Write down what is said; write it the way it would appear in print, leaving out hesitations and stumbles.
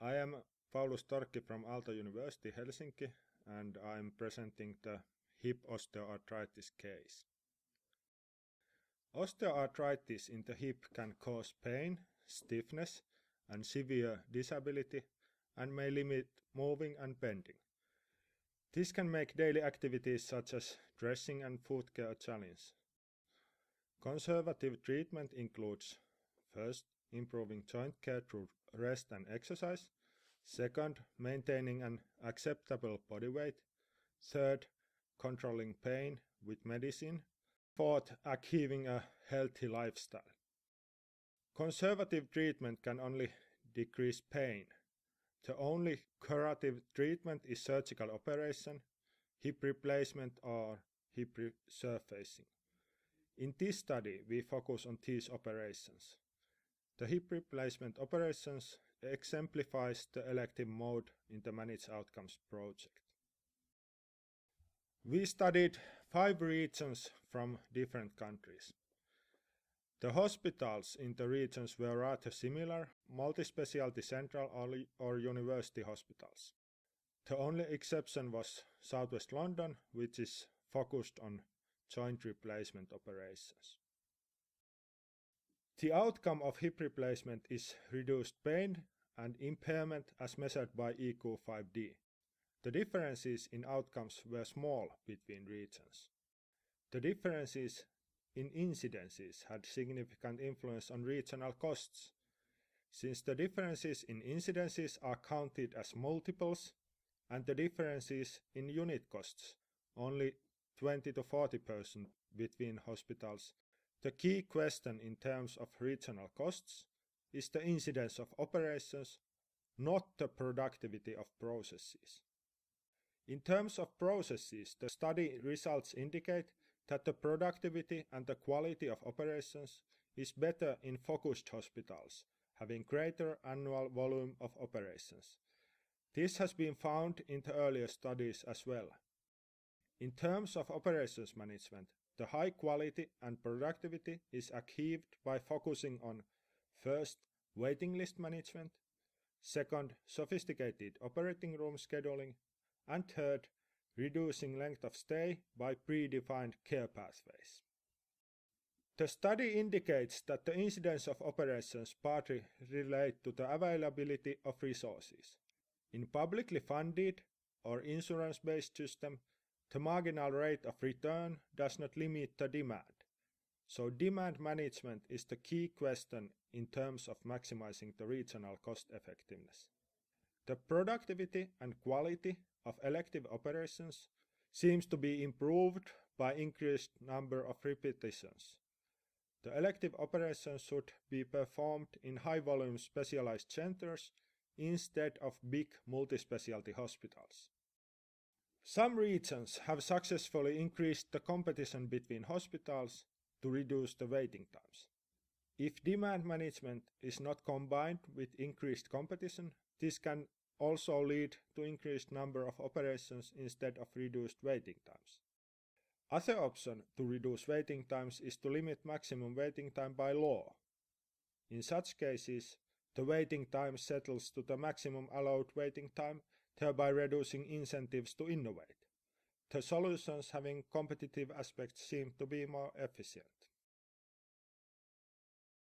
I am Paulus Torkki from Aalto University, Helsinki, and I'm presenting the hip osteoarthritis case. Osteoarthritis in the hip can cause pain, stiffness, and severe disability, and may limit moving and bending. This can make daily activities such as dressing and foot care a challenge. Conservative treatment includes first, improving joint care through rest and exercise. Second, maintaining an acceptable body weight. Third, controlling pain with medicine. Fourth, achieving a healthy lifestyle. Conservative treatment can only decrease pain. The only curative treatment is surgical operation, hip replacement or hip resurfacing. In this study, we focus on these operations. The hip replacement operations exemplifies the elective mode in the Managed Outcomes project. We studied 5 regions from different countries. The hospitals in the regions were rather similar, multi-specialty central or university hospitals. The only exception was Southwest London, which is focused on joint replacement operations. The outcome of hip replacement is reduced pain and impairment as measured by EQ5D. The differences in outcomes were small between regions. The differences in incidences had significant influence on regional costs. Since the differences in incidences are counted as multiples and the differences in unit costs only 20 to 40% between hospitals, the key question in terms of regional costs is the incidence of operations, not the productivity of processes. In terms of processes, the study results indicate that the productivity and the quality of operations is better in focused hospitals, having greater annual volume of operations. This has been found in the earlier studies as well. In terms of operations management, the high quality and productivity is achieved by focusing on first, waiting list management, second, sophisticated operating room scheduling, and third, reducing length of stay by predefined care pathways. The study indicates that the incidence of operations partly relate to the availability of resources. In publicly funded or insurance-based system, the marginal rate of return does not limit the demand. So demand management is the key question in terms of maximizing the regional cost effectiveness. The productivity and quality of elective operations seems to be improved by increased number of repetitions. The elective operations should be performed in high-volume specialized centers instead of big multi-specialty hospitals. Some regions have successfully increased the competition between hospitals to reduce the waiting times. If demand management is not combined with increased competition, this can also lead to increased number of operations instead of reduced waiting times. Other option to reduce waiting times is to limit maximum waiting time by law. In such cases, the waiting time settles to the maximum allowed waiting time, thereby reducing incentives to innovate. The solutions having competitive aspects seem to be more efficient.